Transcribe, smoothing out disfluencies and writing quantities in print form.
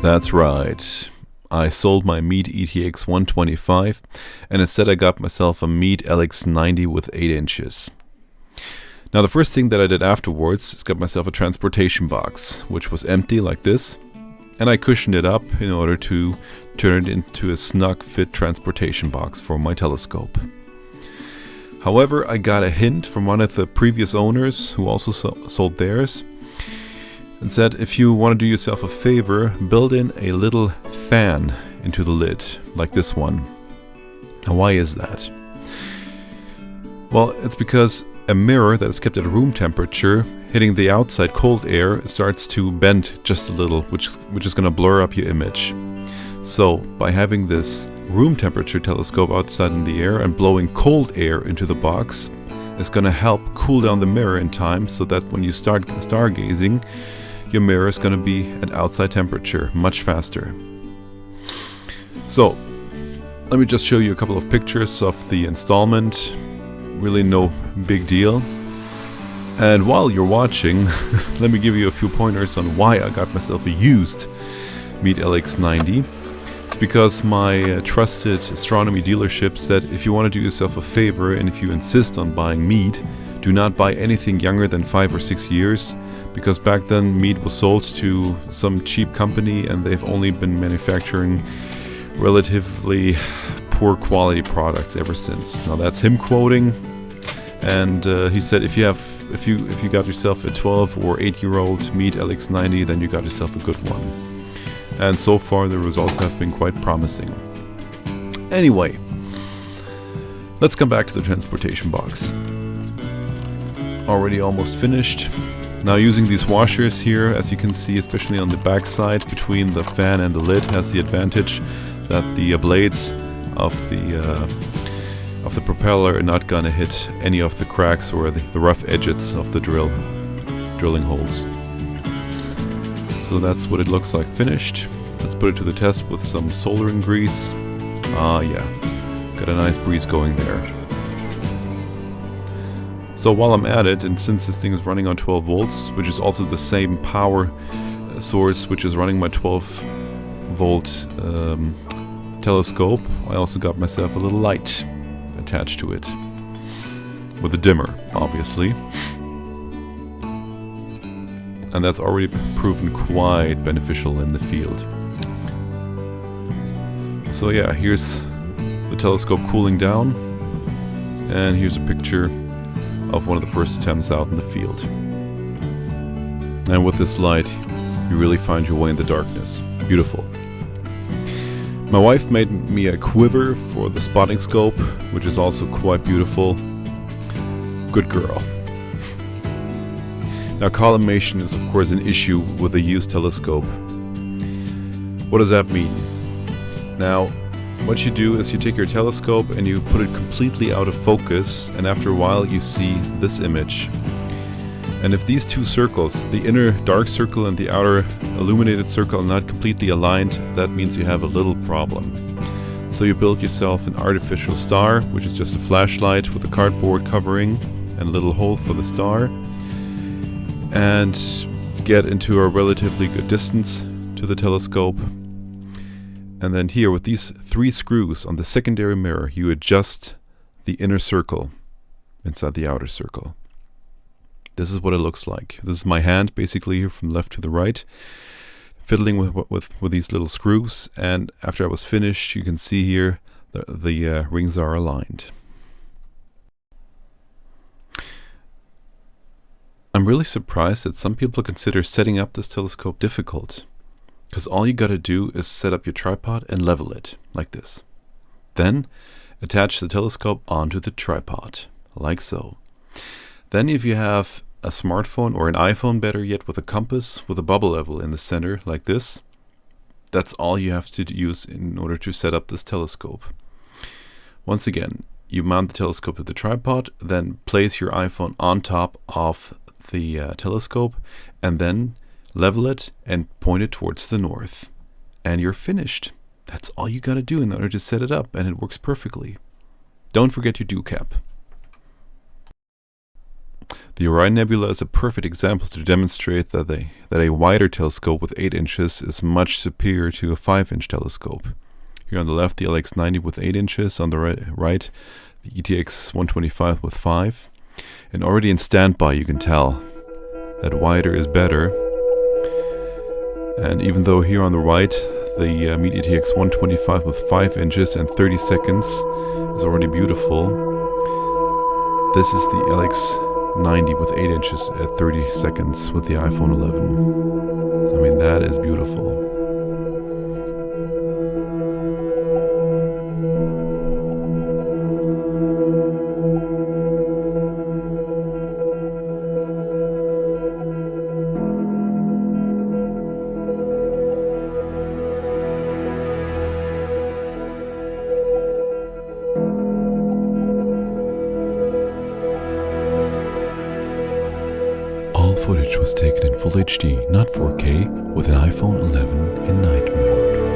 That's right. I sold my Meade ETX 125 and instead I got myself a Meade LX-90 with 8 inches. Now the first thing that I did afterwards is got myself a transportation box, which was empty like this, and I cushioned it up in order to turn it into a snug fit transportation box for my telescope. However, I got a hint from one of the previous owners who also sold theirs and said, if you want to do yourself a favor, build in a little fan into the lid, like this one. Now why is that? Well, it's because a mirror that is kept at room temperature, hitting the outside cold air, starts to bend just a little, which is going to blur up your image. So, by having this room temperature telescope outside in the air and blowing cold air into the box, is going to help cool down the mirror in time, so that when you start stargazing, your mirror is going to be at outside temperature much faster. So, let me just show you a couple of pictures of the installment. Really no big deal. And while you're watching, let me give you a few pointers on why I got myself a used Meade LX-90. It's because my trusted astronomy dealership said, if you want to do yourself a favor and if you insist on buying Meade, do not buy anything younger than 5 or 6 years, because back then Meade was sold to some cheap company and they've only been manufacturing relatively poor quality products ever since. Now that's him quoting, and he said if you got yourself a 12 or 8-year-old Meade LX-90, then you got yourself a good one. And so far the results have been quite promising. Anyway, let's come back to the transportation box. Already almost finished. Now using these washers here, as you can see, especially on the back side between the fan and the lid, has the advantage that the blades of the propeller are not gonna hit any of the cracks or the rough edges of the drilling holes. So that's what it looks like finished. Let's put it to the test with some soldering grease. Ah yeah, got a nice breeze going there. So while I'm at it, and since this thing is running on 12 volts, which is also the same power source which is running my 12 volt telescope, I also got myself a little light attached to it, with a dimmer obviously, and that's already proven quite beneficial in the field. So yeah, here's the telescope cooling down, and here's a picture of one of the first attempts out in the field. And with this light, you really find your way in the darkness. Beautiful. My wife made me a quiver for the spotting scope, which is also quite beautiful. Good girl. Now, collimation is of course an issue with a used telescope. What does that mean? Now, what you do is you take your telescope and you put it completely out of focus, and after a while you see this image. And if these two circles, the inner dark circle and the outer illuminated circle, are not completely aligned, that means you have a little problem. So you build yourself an artificial star, which is just a flashlight with a cardboard covering and a little hole for the star, and get into a relatively good distance to the telescope. And then here, with these 3 screws on the secondary mirror, you adjust the inner circle inside the outer circle. This is what it looks like. This is my hand, basically, here from left to the right, fiddling with these little screws. And after I was finished, you can see here the rings are aligned. I'm really surprised that some people consider setting up this telescope difficult, because all you gotta do is set up your tripod and level it, like this. Then attach the telescope onto the tripod, like so. Then if you have a smartphone or an iPhone, better yet, with a compass with a bubble level in the center, like this, that's all you have to use in order to set up this telescope. Once again, you mount the telescope to the tripod, then place your iPhone on top of the telescope, and then level it and point it towards the north, and you're finished. That's all you gotta do in order to set it up, and it works perfectly. Don't forget your dew cap. The Orion Nebula is a perfect example to demonstrate that that a wider telescope with 8 inches is much superior to a 5-inch telescope. Here on the left, the LX-90 with 8 inches, on the right, the ETX 125 with 5. And already in standby you can tell that wider is better. And even though here on the right, the Meade ETX 125 with 5 inches and 30 seconds is already beautiful, this is the LX-90 with 8 inches at 30 seconds with the iPhone 11. I mean, that is beautiful. All footage was taken in Full HD, not 4K, with an iPhone 11 in night mode.